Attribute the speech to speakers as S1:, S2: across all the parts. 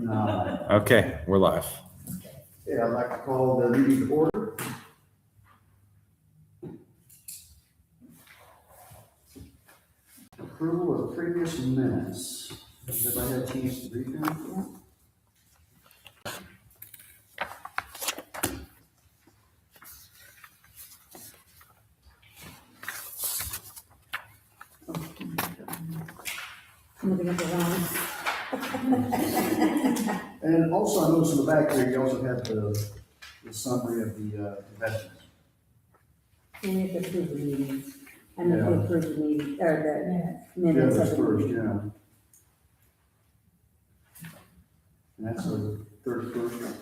S1: No.
S2: Okay, we're live.
S1: Yeah, I'd like to call the meeting to order. Approval of previous minutes. Has everybody had a chance to read them?
S3: Moving up around.
S1: And also, I noticed in the back there, you also had the summary of the investments.
S3: We need to approve the meetings. I mean,
S1: Yeah.
S3: to approve the meeting, or the
S1: Yeah,
S3: minutes
S1: that's
S3: of the
S1: first,
S3: meeting.
S1: yeah. And that's the 31st.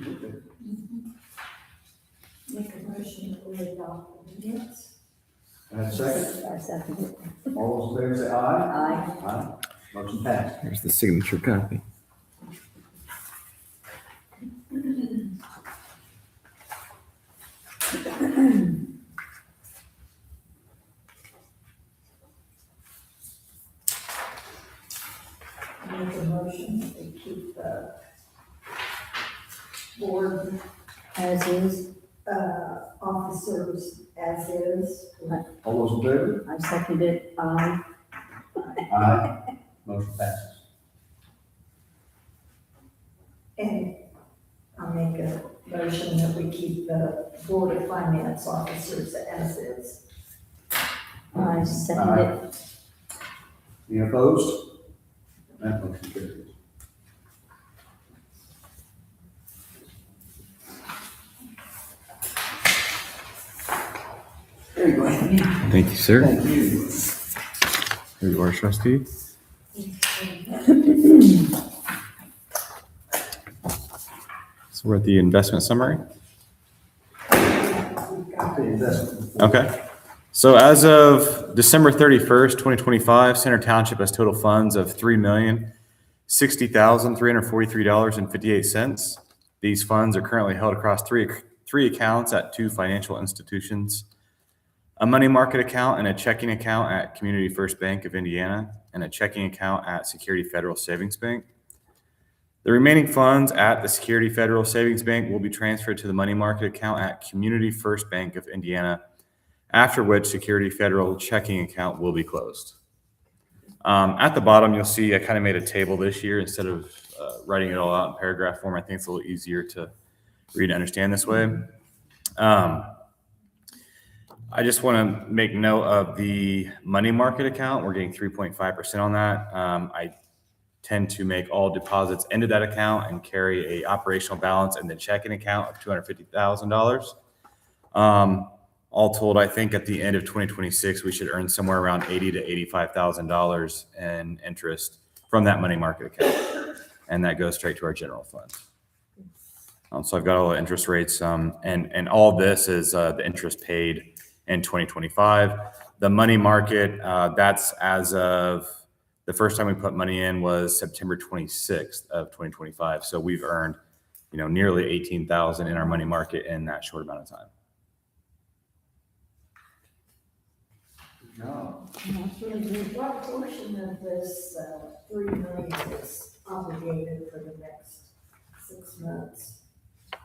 S1: Okay.
S4: Make a motion that we adopt the minutes.
S1: And a second,
S3: I second it.
S1: all those in favor say aye.
S3: Aye.
S1: Aye. Motion passed.
S2: Here's the signature copy.
S4: Make a motion that we keep the board,
S3: As is,
S4: officers as is.
S1: All those in favor?
S3: I second it. Aye.
S1: Aye. Motion passes.
S4: And I'll make a motion that we keep the board of finance officers as is.
S3: I second it.
S1: Any opposed? That motion carries. There you go, Anthony.
S2: Thank you, sir.
S1: Thank you.
S2: Here's our trustee. So we're at the investment summary.
S1: The investment.
S2: Okay. So as of December 31st, 2025, Center Township has total funds of $3,060,343.58. These funds are currently held across three accounts at two financial institutions: a money market account and a checking account at Community First Bank of Indiana, and a checking account at Security Federal Savings Bank. The remaining funds at the Security Federal Savings Bank will be transferred to the money market account at Community First Bank of Indiana, after which Security Federal checking account will be closed. At the bottom, you'll see I kind of made a table this year instead of writing it all out in paragraph form. I think it's a little easier to read and understand this way. I just want to make note of the money market account. We're getting 3.5% on that. I tend to make all deposits into that account and carry a operational balance in the checking account of $250,000. All told, I think at the end of 2026, we should earn somewhere around $80,000 to $85,000 in interest from that money market account, and that goes straight to our general fund. So I've got all the interest rates, and all this is the interest paid in 2025. The money market, that's as of the first time we put money in was September 26th of 2025. So we've earned, nearly $18,000 in our money market in that short amount of time.
S1: No.
S3: That's really good.
S4: What portion of this, 3 million is obligated for the next 6 months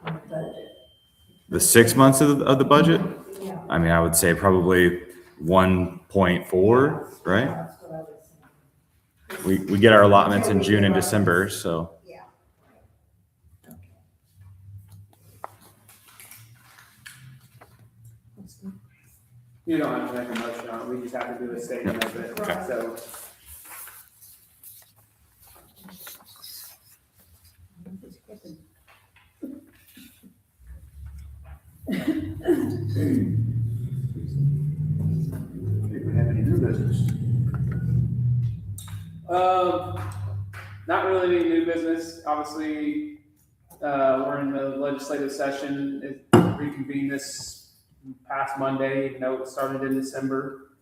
S4: on the budget?
S2: The 6 months of the budget,
S4: Yeah.
S2: I mean, I would say probably 1.4, right?
S4: That's what I was saying.
S2: We get our allotments in June and December, so.
S4: Yeah. Okay.
S5: You don't have to make a motion on it, we just have to do a statement of it,
S4: Okay.
S5: so.
S1: Do we have any new business?
S5: Not really any new business, obviously, we're in the legislative session, it reconvened this past Monday, even though it started in December.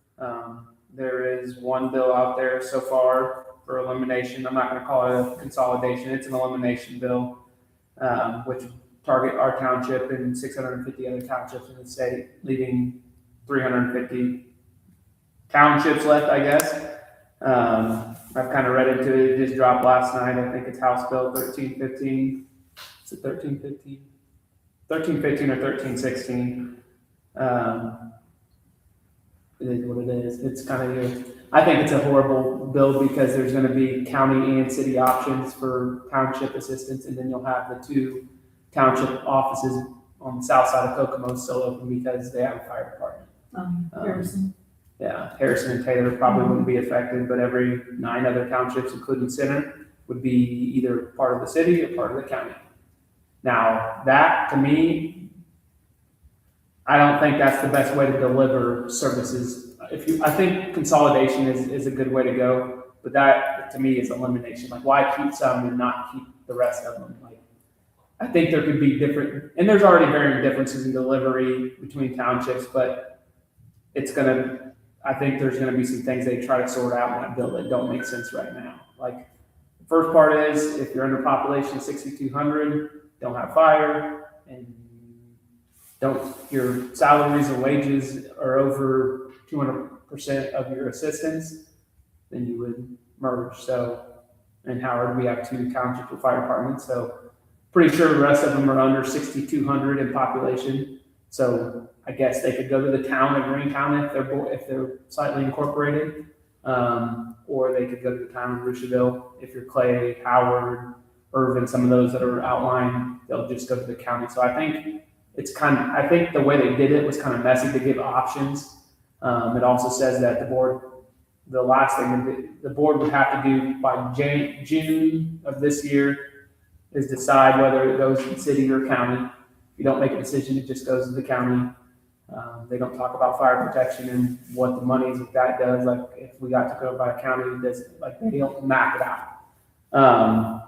S5: There is one bill out there so far for elimination. I'm not gonna call it a consolidation, it's an elimination bill, which target our township and 650 other townships in the state, leaving 350 townships left, I guess. I've kind of read into it. It just dropped last night. I think it's House Bill 1315. Is it 1315? 1315 or 1316. It is what it is. It's kind of, I think it's a horrible bill because there's going to be county and city options for township assistance, and then you'll have the two township offices on the south side of Kokomo still open because they have a fire department.
S3: Harrison.
S5: Yeah, Harrison and Taylor probably wouldn't be affected, but every 9 other townships, including Center, would be either part of the city or part of the county. Now, that to me, I don't think that's the best way to deliver services. I think consolidation is a good way to go, but that to me is elimination. Like, why keep some and not keep the rest of them? Like, I think there could be different, and there's already varying differences in delivery between townships, but I think there's gonna be some things they try to sort out in that bill that don't make sense right now. Like, the first part is, if you're under population 6,200, don't have fire, and your salaries and wages are over 200% of your assistance, then you would merge. So, in Howard, we have 2 townships with fire departments, so pretty sure the rest of them are under 6,200 in population. So I guess they could go to the town of Greentown if they're slightly incorporated, or they could go to the town of Rushville. If you're Clay, Howard, Irvin, some of those that are outlined, they'll just go to the county. So I think I think the way they did it was kind of messy to give options. It also says that the last thing the board would have to do by June of this year is decide whether it goes to the city or county. If you don't make a decision, it just goes to the county. They don't talk about fire protection and what the money that does. Like, if we got to go by a county, they don't map it out.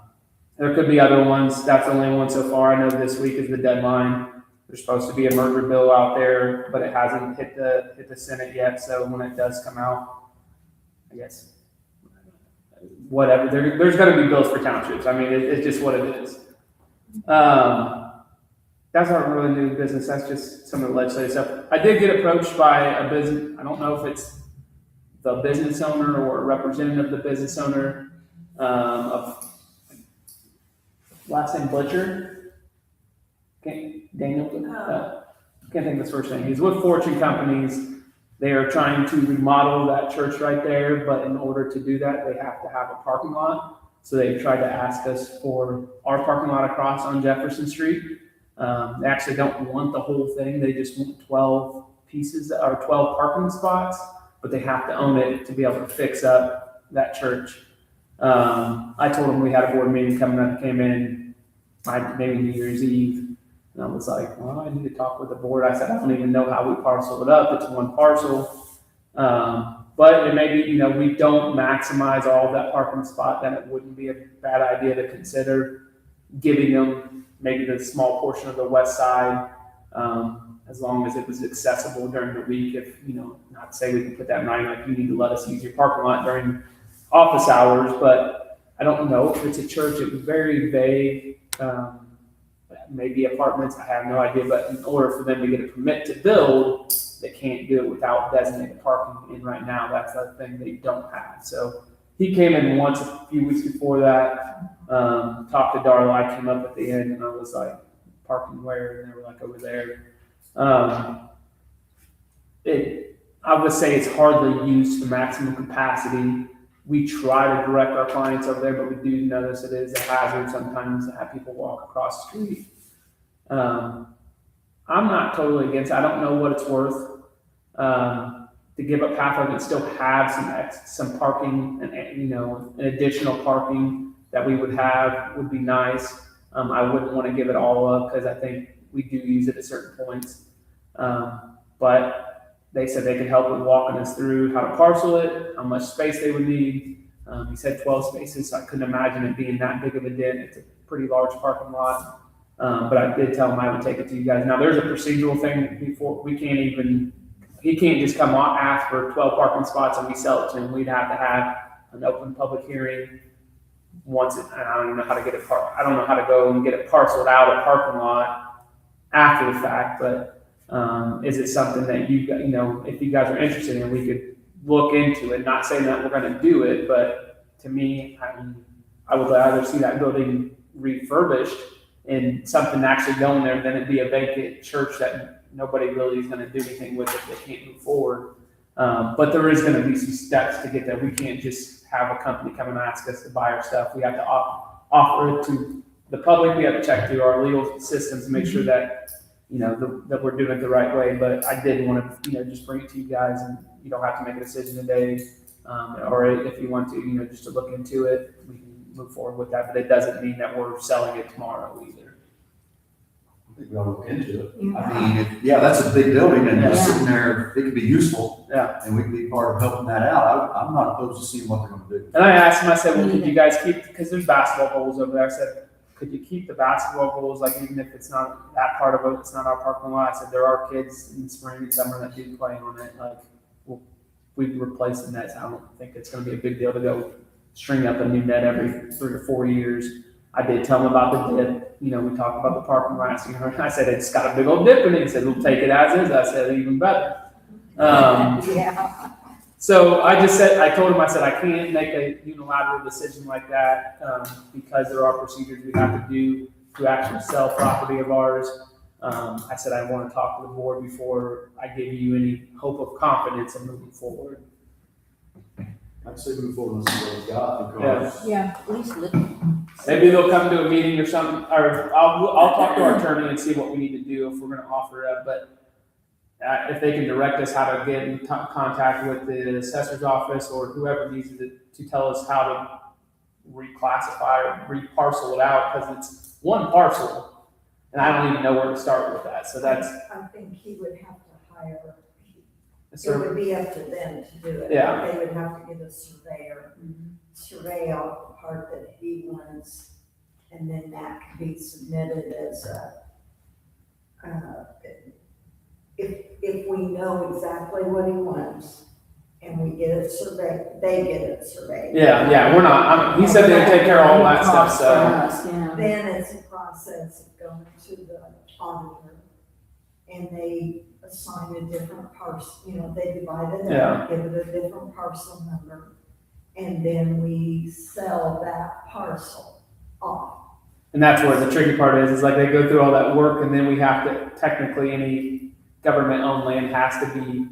S5: There could be other ones. That's the only one so far. I know this week is the deadline. There's supposed to be a merger bill out there, but it hasn't hit the Senate yet. So when it does come out, I guess whatever. There's going to be bills for townships. I mean, it's just what it is. That's not really new business. That's just some of the legislative stuff. I did get approached by a business. I don't know if it's the business owner or a representative of the business owner of last name Butcher. Daniel. Can't think of his first name. He's with Fortune Companies. They are trying to remodel that church right there, but in order to do that, they have to have a parking lot. So they tried to ask us for our parking lot across on Jefferson Street. They actually don't want the whole thing. They just want 12 pieces or 12 parking spots, but they have to own it to be able to fix up that church. I told them we had a board meeting coming up, came in maybe New Year's Eve. And I was like, well, I need to talk with the board. I said, I don't even know how we parcel it up. It's one parcel. But it may be, we don't maximize all of that parking spot, then it wouldn't be a bad idea to consider giving them maybe the small portion of the west side, as long as it was accessible during the week. If, not to say we can put that in writing, like, you need to let us use your parking lot during office hours, but I don't know if it's a church. It was very vague. Maybe apartments, I have no idea, but in order for them to get a permit to build, they can't do it without designated parking. And right now, that's the thing they don't have. So he came in once a few weeks before that, talked to Darla. I came up at the end and I was like, parking where? And they were like, over there. I would say it's hardly used to maximum capacity. We try to direct our clients over there, but we do notice it is a hazard sometimes to have people walk across the street. I'm not totally against it. I don't know what it's worth to give up half of it and still have some parking and an additional parking that we would have would be nice. I wouldn't want to give it all up because I think we do use it at certain points. But they said they could help with walking us through how to parcel it, how much space they would need. He said 12 spaces, so I couldn't imagine it being that big of a dent. It's a pretty large parking lot. But I did tell him I would take it to you guys. Now, there's a procedural thing before he can't just come on, ask for 12 parking spots and we sell it to him. We'd have to have an open public hearing and I don't even know how to get it I don't know how to go and get it parceled out of parking lot after the fact, but is it something that if you guys are interested in, we could look into it, not saying that we're going to do it, but to me, I would rather see that building refurbished and something actually going there than it be a vacant church that nobody really is gonna do anything with if they can't move forward. But there is gonna be some steps to get there. We can't just have a company come and ask us to buy our stuff. We have to offer it to the public. We have to check through our legal systems to make sure that, that we're doing it the right way. But I did want to, just bring it to you guys, and you don't have to make a decision today. Or if you want to, just to look into it, we can move forward with that. But it doesn't mean that we're selling it tomorrow either.
S1: I think we ought to look into it. I mean, that's a big building and it's sitting there, it could be useful.
S5: Yeah.
S1: And we could be part of helping that out. I'm not opposed to seeing what they're gonna do.
S5: And I asked him, I said, well, could you guys keep, because there's basketball goals over there. I said, could you keep the basketball goals, like even if it's not that part of it, it's not our parking lot. I said, there are kids in spring and summer that do play on it. Like, we've replaced the nets. I don't think it's going to be a big deal to go string up a new net every 3 or 4 years. I did tell him about the dip. We talked about the parking lot. I said, it's got a big old dip in it. He said, we'll take it as is. I said, even better.
S3: Yeah.
S5: So I told him, I said, I can't make a unilateral decision like that because there are procedures we have to do to actually sell property of ours. I said, I want to talk to the board before I give you any hope of confidence in moving forward.
S1: I'd say move forward and see what we've got because.
S3: Yeah, at least look.
S5: Maybe they'll come to a meeting or something, or I'll talk to our attorney and see what we need to do if we're going to offer it up. But if they can direct us how to get in contact with the assessor's office or whoever needs to tell us how to reclassify or reparcel it out, because it's one parcel, and I don't even know where to start with that. So that's.
S4: I think he would have to hire, it
S5: So,
S4: would be up to them to do it.
S5: Yeah.
S4: They would have to get a surveyor, survey out the part that he wants, and then that could be submitted as if we know exactly what he wants, and we get it surveyed, they get it surveyed.
S5: yeah, we're not. He said they'd take care of all that stuff. So.
S4: Then it's a process of going to the auditor, and they assign a different parcel, they divide it up, give it a different parcel number, and then we sell that parcel off.
S5: And that's where the tricky part is like they go through all that work, and then we have to, technically any government-owned land has to be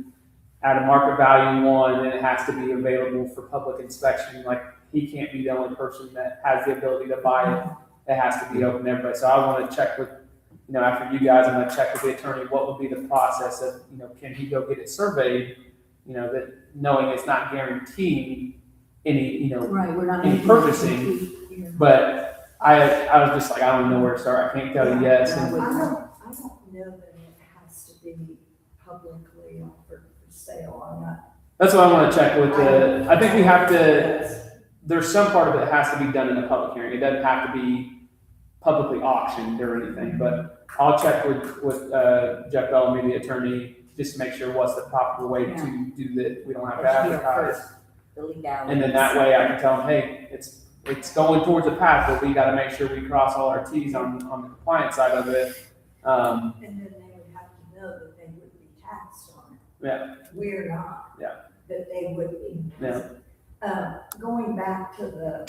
S5: at a market value one, and it has to be available for public inspection. Like, he can't be the only person that has the ability to buy it. It has to be open to everybody. So I want to check with, after you guys, I'm going to check with the attorney, what would be the process of, can he go get it surveyed, that knowing it's not guaranteeing any,
S3: Right, we're not.
S5: any purchasing, but I was just like, I don't even know where to start. I can't tell you yes.
S4: I
S5: And
S4: don't know that it has to be publicly offered for sale on that.
S5: that's what I want to check with I think we have to, there's some part of it that has to be done in a public hearing. It doesn't have to be publicly auctioned or anything, but I'll check with Jeff Bellamy, the attorney, just to make sure what's the proper way to do that. We don't have to advertise.
S3: The legality.
S5: And then that way I can tell them, hey, it's going towards a path, but we got to make sure we cross all our T's on the compliance side of it.
S4: And then they would have to know that they would be taxed on it.
S5: Yeah.
S4: We're not.
S5: Yeah.
S4: That they would be.
S5: Yeah.
S4: Going back to the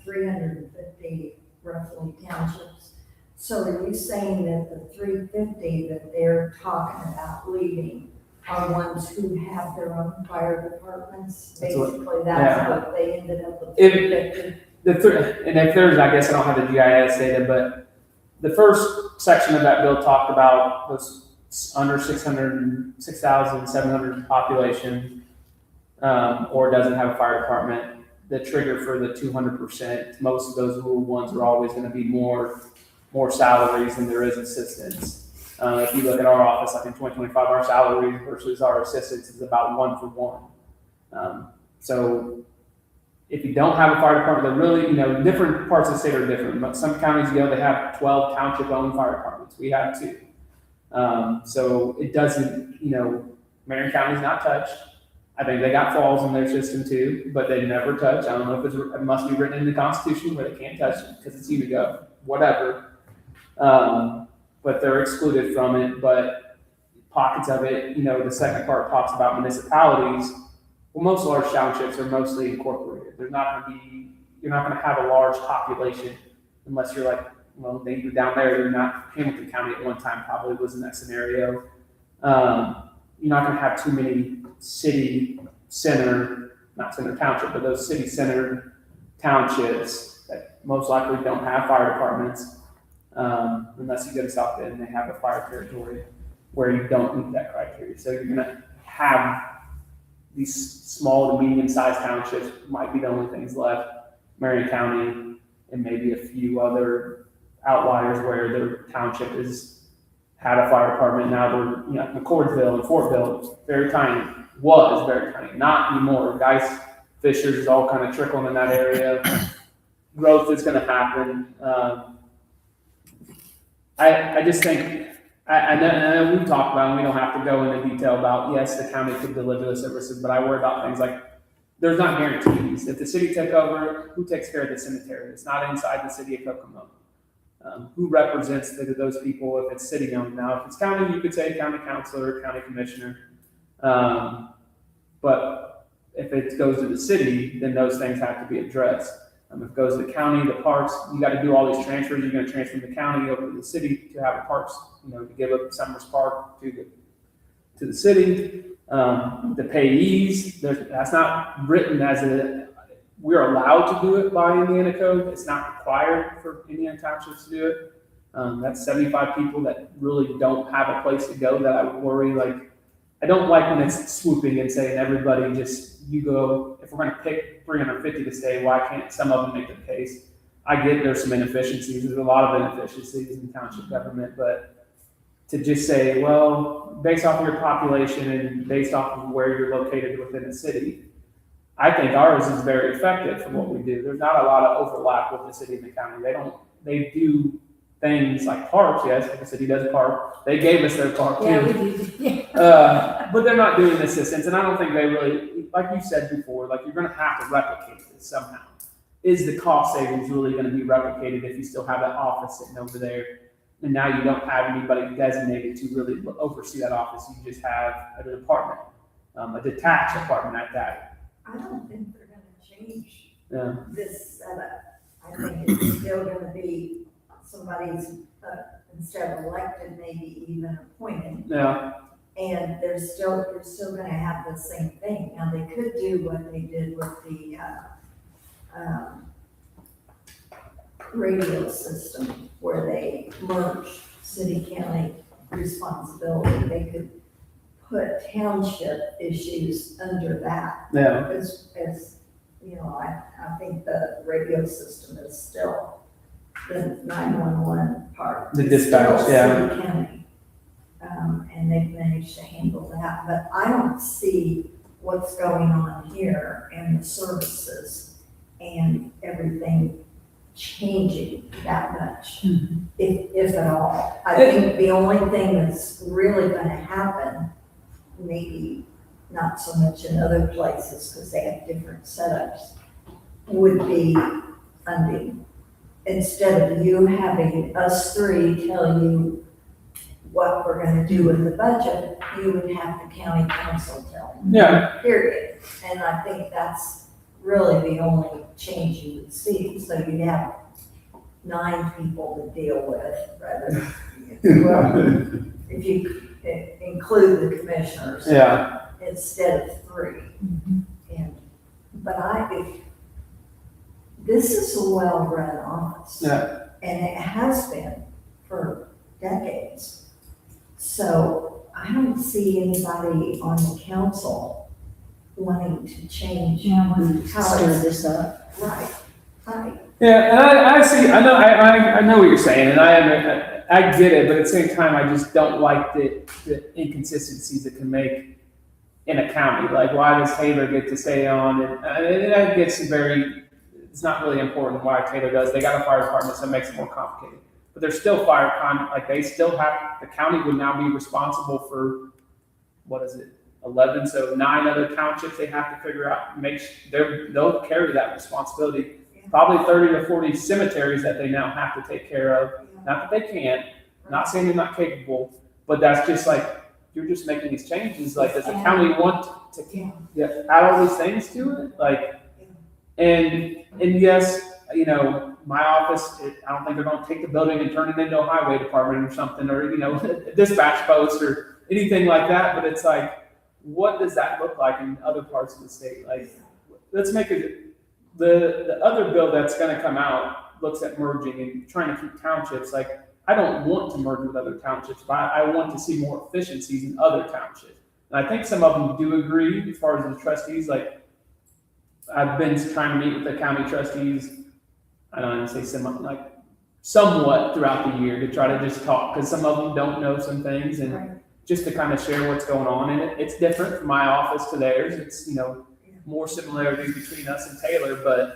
S4: 350 roughly townships, so are you saying that the 350 that they're talking about leaving are ones who have their own fire departments?
S5: That's what-
S4: Basically, that's what they ended up with.
S5: If-
S4: 350.
S5: And if there's, I guess I don't have the GIS data, but the first section of that bill talked about those under 6,700 population, or doesn't have a fire department. The trigger for the 200%, most of those rural ones are always going to be more salaries than there is assistance. If you look at our office, like in 2025, our salary versus our assistance is about 1-for-1. So if you don't have a fire department, they're really, different parts of the state are different. But some counties, they have 12 township-owned fire departments. We have 2. So it doesn't, Marion County's not touched. I think they got flaws in their system too, but they never touch. I don't know if it must be written in the Constitution where they can't touch it because it's UNIGO, whatever. But they're excluded from it. But pockets of it, the second part talks about municipalities well, most large townships are mostly incorporated. There's not gonna be, you're not gonna have a large population unless you're like, well, maybe down there, you're not, Hamilton County at one time probably was in that scenario. You're not gonna have too many city center, not center township, but those city center townships that most likely don't have fire departments. Unless you go to South Bend and they have a fire territory where you don't meet that criteria. So you're gonna have these small to medium-sized townships might be the only things left. Marion County and maybe a few other outliers where their township has had a fire department. Now they're, you know, McCordsville and Fortville, very tiny, was very tiny, not anymore. Guys, Fishers is all kind of trickling in that area. Growth is going to happen. I just think, I know we've talked about, and we don't have to go into detail about, yes, the county could deliver the services, but I worry about things like, there's not guarantees. If the city took over, who takes care of the cemetery? It's not inside the city of Kokomo. Who represents those people if it's city owned? Now, if it's county, you could say county councilor, county commissioner. But if it goes to the city, then those things have to be addressed. If it goes to the county, the parks, you got to do all these transfers. You're going to transfer the county over to the city to have the parks, you know, to give up Summers Park to the city. The payees, that's not written as we're allowed to do it by Indiana code. It's not required for Indiana townships to do it. That's 75 people that really don't have a place to go that I would worry. Like, I don't like when it's swooping and saying everybody just, you go, if we're going to pick 350 to stay, why can't some of them make the case? I get there's some inefficiencies. There's a lot of inefficiencies in township government, but to just say, well, based off of your population and based off of where you're located within the city, I think ours is very effective for what we do. There's not a lot of overlap with the city and the county. They do things like parks, yes, like the city does a park. They gave us their park too.
S3: Yeah, we do.
S5: But they're not doing assistance, and I don't think they really, like you said before, like you're gonna have to replicate this somehow. Is the cost savings really gonna be replicated if you still have that office sitting over there? And now you don't have anybody designated to really oversee that office. You just have a department, a detached department at that.
S4: I don't think they're gonna change
S5: Yeah.
S4: this setup. I think it's still gonna be somebody's, instead of elected, maybe even appointed.
S5: Yeah.
S4: And you're still gonna have the same thing. Now, they could do what they did with the, radio system, where they merged city-county responsibility. They could put township issues under that.
S5: Yeah.
S4: As you know, I think the radio system is still the 911 part.
S5: The
S4: It's
S5: dispatch,
S4: still
S5: yeah.
S4: city county. And they've managed to handle that, but I don't see what's going on here and the services and everything changing that much, if at all. I think the only thing that's really gonna happen, maybe not so much in other places because they have different setups, would be funding. Instead of you having us three tell you what we're gonna do with the budget, you would have the county council tell you.
S5: Yeah.
S4: Period. And I think that's really the only change you would see. So you'd have 9 people to deal with rather, well, if you include the commissioners.
S5: Yeah.
S4: Instead of 3. But this is a well-run office.
S5: Yeah.
S4: And it has been for decades. So I don't see anybody on the council wanting to change.
S3: Yeah, we'll
S4: how
S3: stir
S4: it's-
S3: this up.
S4: Right, right.
S5: Yeah, and I see. I know what you're saying, and I get it. But at the same time, I just don't like the inconsistencies it can make in a county. Like, why does Taylor get to stay on? And that gets very. It's not really important why Taylor does. They got a fire department, so it makes it more complicated. But there's still like they still have, the county would now be responsible for, what is it, 11, so 9 other townships they have to figure out, they'll carry that responsibility. Probably 30 to 40 cemeteries that they now have to take care of. Not that they can't, not saying they're not capable, but that's just like, you're just making these changes, like, does the county want to
S4: Yeah.
S5: add all these things to it? Like, and yes, you know, my office, I don't think they're gonna take the building and turn it into a highway department or something, or, you know, dispatch post or anything like that, but it's like, what does that look like in other parts of the state? Like, let's make it, the other bill that's gonna come out looks at merging and trying to keep townships, like, I don't want to merge with other townships, but I want to see more efficiencies in other townships. And I think some of them do agree as far as the trustees, like, I've been trying to meet with the county trustees, I don't want to say somewhat throughout the year to try to just talk, because some of them don't know some things, and
S4: Right.
S5: just to kind of share what's going on. And it's different from my office to theirs. It's, you know, more similarities between us and Taylor, but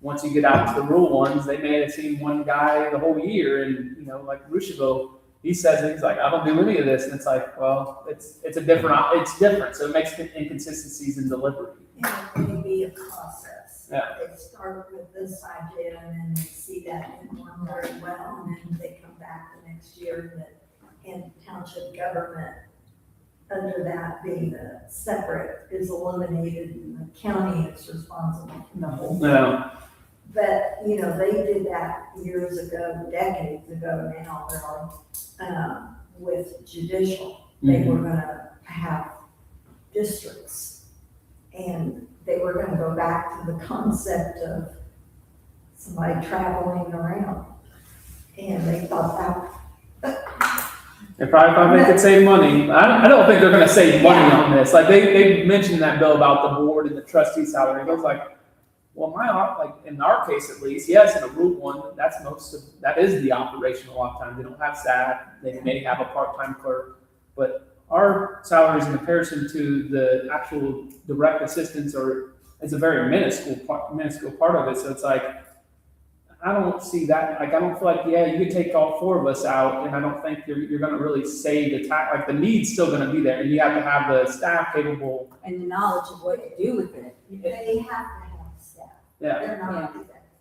S5: once you get out to the rural ones, they may have seen one guy the whole year, and, you know, like Rushville, he says, he's like, I don't do any of this, and it's like, well, it's different, so it makes inconsistencies in delivery.
S4: It may be a process.
S5: Yeah.
S4: They start with this idea, and then they see that didn't work very well, and then they come back the next year, and township government, under that being a separate, is eliminated, and the county is responsible for the whole.
S5: No.
S4: But, you know, they did that years ago, decades ago now, with judicial. They were gonna have districts, and they were gonna go back to the concept of somebody traveling around. And they thought
S5: They probably thought they could save money. I don't think they're gonna save money on this. Like, they mentioned that bill about the board and the trustee salary. It was like, well, like, in our case at least, yes, in a rural one, that is the operational off time. They don't have staff, they may have a part-time clerk, but our salaries in comparison to the actual direct assistants it's a very minuscule part of it. So it's like, I don't see that, like, I don't feel like, yeah, you could take all four of us out, and I don't think you're gonna really save the tax, like, the need's still gonna be there, and you have to have the staff capable.
S3: And the knowledge of what to do with it.
S4: they have to have staff.
S5: Yeah,
S4: They're not,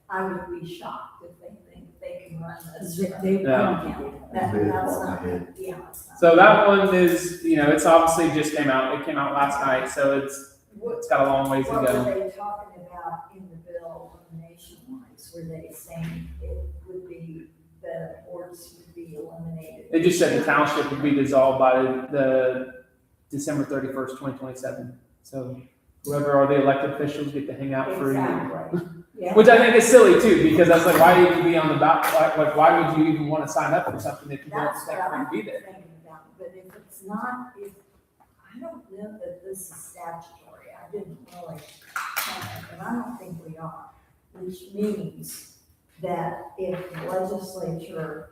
S4: I would be shocked if they think they can run this.
S3: They
S5: Yeah.
S3: can't do it.
S4: That's
S1: Big
S4: not,
S1: part of it.
S4: yeah. it's not.
S5: so that one is, you know, it's obviously just came out, it came out last night, so it's got a long ways to
S4: What
S5: go.
S4: were they talking about in the bill elimination wise? Were they saying it would be, the boards would be eliminated?
S5: They just said the township would be dissolved by the December 31st, 2027. So whoever are the elected officials get to hang out for a year.
S4: Exactly. Yeah.
S5: Which I think is silly too, because that's like, why would you be on the ballot? Like, why would you even want to sign up for something if you don't
S4: That's what
S5: expect
S4: I'm
S5: to be there?
S4: thinking about, but if it's not, I don't know that this is statutory, I didn't really, but I don't think we are, which means that if the legislature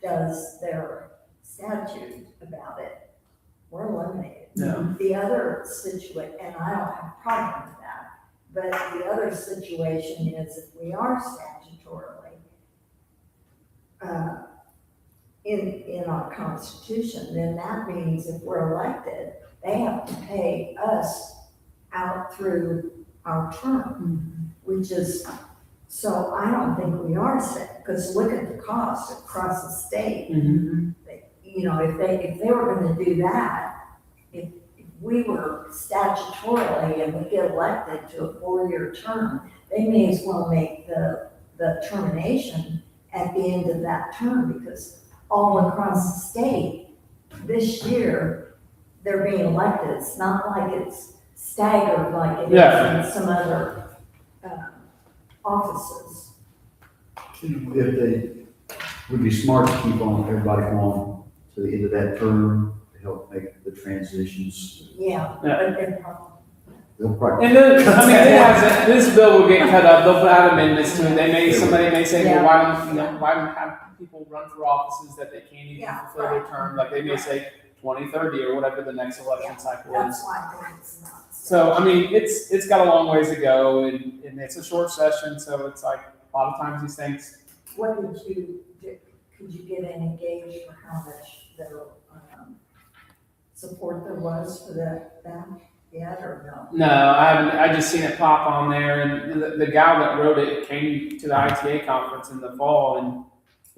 S4: does their statute about it, we're eliminated.
S5: Yeah.
S4: The other situation, and I don't have a problem with that, but the other situation is if we are statutorily, in our constitution, then that means if we're elected, they have to pay us out through our term, which is, so I don't think we are set, because look at the cost across the state. You know, if they were gonna do that, if we were statutorily and we get elected to a 4-year term, they may as well make the termination at the end of that term, because all across the state, this year, they're being elected. It's not like it's staggered like it is in some other offices.
S1: If they, would be smart to keep on, everybody on to the end of that term to help make the transitions.
S4: Yeah,
S5: Yeah.
S4: but they're probably.
S1: They'll probably.
S5: And then, I mean, this bill will get cut up, they'll add amendments to it, somebody may say, well, why don't have people run for offices that they can't even
S4: Yeah,
S5: fulfill their term, like they may say 2030 or whatever the next election cycle is.
S4: That's why I think it's not.
S5: So, I mean, it's got a long ways to go, and it's a short session, so it's like, a lot of times these things,
S4: What did you, could you get any gauge for how much their, support there was for that yet, or no?
S5: no, I haven't, I just seen it pop on there, and the gal that wrote it came to the ITA conference in the fall, and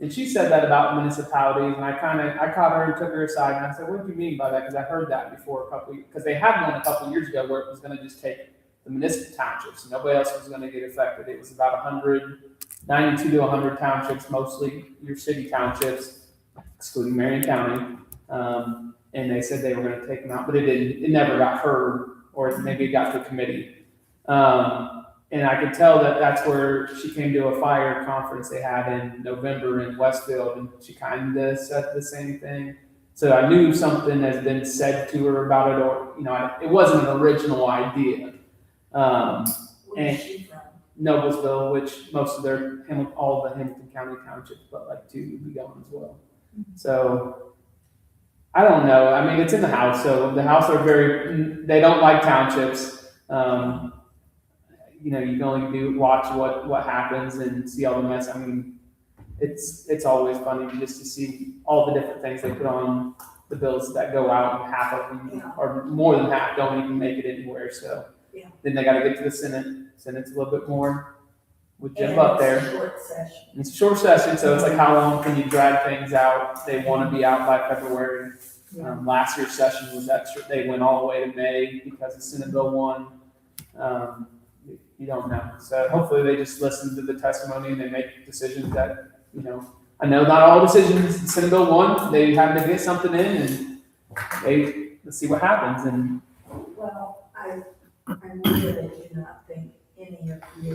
S5: And she said that about municipalities, and I caught her and took her aside, and I said, what do you mean by that? Because I heard that before because they had one a couple years ago where it was gonna just take the municipal townships, nobody else was gonna get affected. It was about 92 to 100 townships, mostly your city townships, excluding Marion County. And they said they were gonna take them out, but it never got heard, or maybe it got to committee. And I could tell that that's where she came to a fire conference they had in November in Westfield, and she kind of said the same thing. So I knew something has been said to her about it, or, it wasn't an original idea.
S4: Where's
S5: And-
S4: she from?
S5: Noblesville, which most of all of the Hamilton County townships, but like 2 would be gone as well. So I don't know. I mean, it's in the House, so the House are they don't like townships. You can only watch what happens and see all the mess. I mean, it's always funny just to see all the different things they put on the bills that go out, and half of them, or more than half, don't even make it anywhere. So
S4: Yeah.
S5: then they got to get to the Senate. Senate's a little bit more with Jim
S4: And
S5: up
S4: it's
S5: there.
S4: a short session.
S5: It's a short session, so it's like, how long can you drag things out? They want to be out by February. Last year's session was extra. They went all the way to May because the Senate bill won. You don't know. So hopefully they just listen to the testimony and they make decisions that, I know not all decisions the Senate bill won. They had to get something in, and let's see what happens. And
S4: Well, I really do not think any of you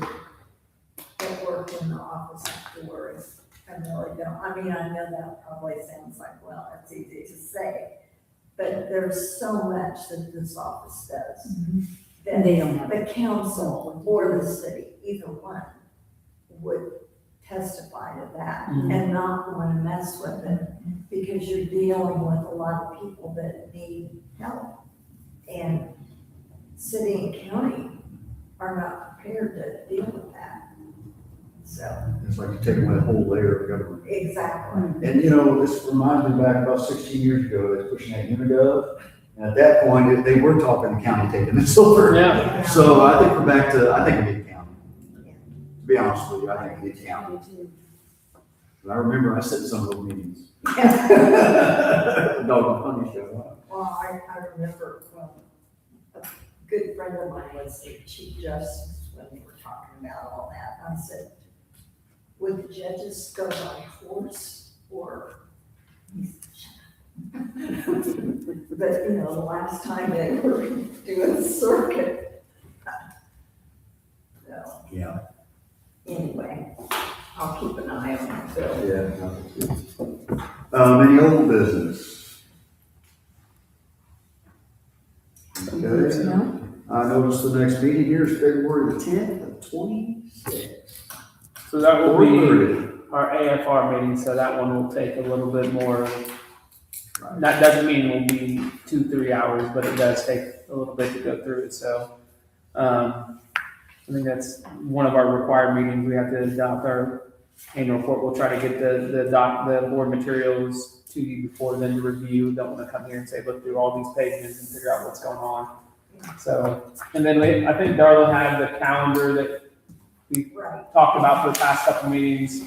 S4: that work in the office have to worry. I really don't. I mean, I know that probably sounds like, well, it's easy to say, but there's so much that this office does. That
S3: They don't have
S4: the council or the city, either one, would testify to that and not want to mess with it, because you're dealing with a lot of people that need help. And city and county are not prepared to deal with that. So,
S1: It's like you take away a whole layer of government.
S4: exactly.
S1: And this reminds me back about 16 years ago, they was pushing that Unigov. And at that point, they were talking the county taking this over.
S5: yeah,
S1: So I think we're back to, I think we need county. To be honest with you, I think we need county. And I remember I sat in some of those meetings. Dog and Pony Show.
S4: Well, I remember, a good friend of mine was the chief justice when we were talking about all that. I said, would the judges go by horse or? He said, shut up. But, the last time they were doing circuit. So,
S1: Yeah.
S4: anyway, I'll keep an eye on it, Bill.
S1: Yeah. Any old business? Okay.
S3: No?
S1: I noticed the next meeting here is February the 10th of 26.
S5: so that will be
S1: 4:30.
S5: our AFR meeting. So that one will take a little bit more. That doesn't mean we'll be 2-3 hours, but it does take a little bit to go through it. So, I think that's one of our required meetings. We have to adopt our annual report. We'll try to get the board materials to you before then to review. Don't want to come here and say, look through all these pages and figure out what's going on. So, and then I think Darla had the calendar that we
S4: Right.
S5: talked about for the past couple meetings.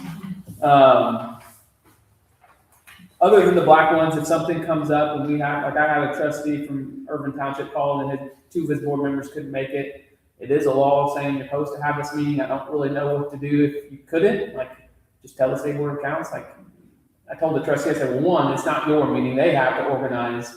S5: Other than the black ones, if something comes up and I have a trustee from Urban Township called and 2 of his board members couldn't make it. It is a law saying you're supposed to have this meeting. I don't really know what to do if you couldn't, just tell the state board of accounts. I told the trustee, I said, well, 1, it's not your meeting. They have to organize.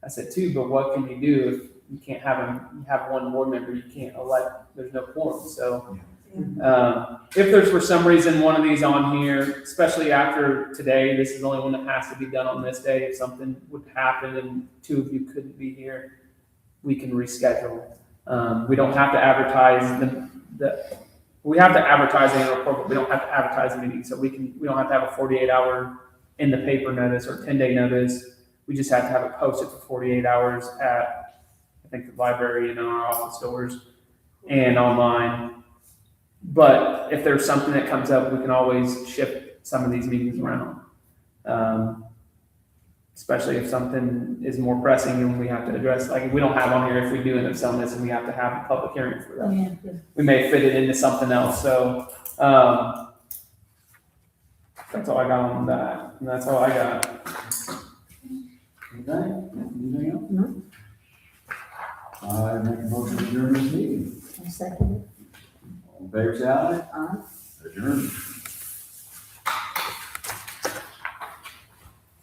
S5: I said, 2, but what can you do if you can't you have 1 board member, you can't elect, there's no quorum. So, if there's for some reason one of these on here, especially after today, this is the only one that has to be done on this day. If something would happen and 2 of you couldn't be here, we can reschedule. We don't have to advertise we have to advertise in a report, but we don't have to advertise the meeting. So we don't have to have a 48-hour in the paper notice or 10-day notice. We just have to have it posted for 48 hours at, I think, the library and our office doors and online. But if there's something that comes up, we can always shift some of these meetings around. Especially if something is more pressing and we have to address, we don't have on here, if we do end up selling this and we have to have a public hearing for that.
S3: Yeah.
S5: We may fit it into something else. So, That's all I got on that, and that's all I got.
S1: Okay, anything else?
S3: No.
S1: I make a motion to adjourn this meeting.
S3: A second.
S1: All in favor, say aye.
S3: Aye.
S1: Adjourn.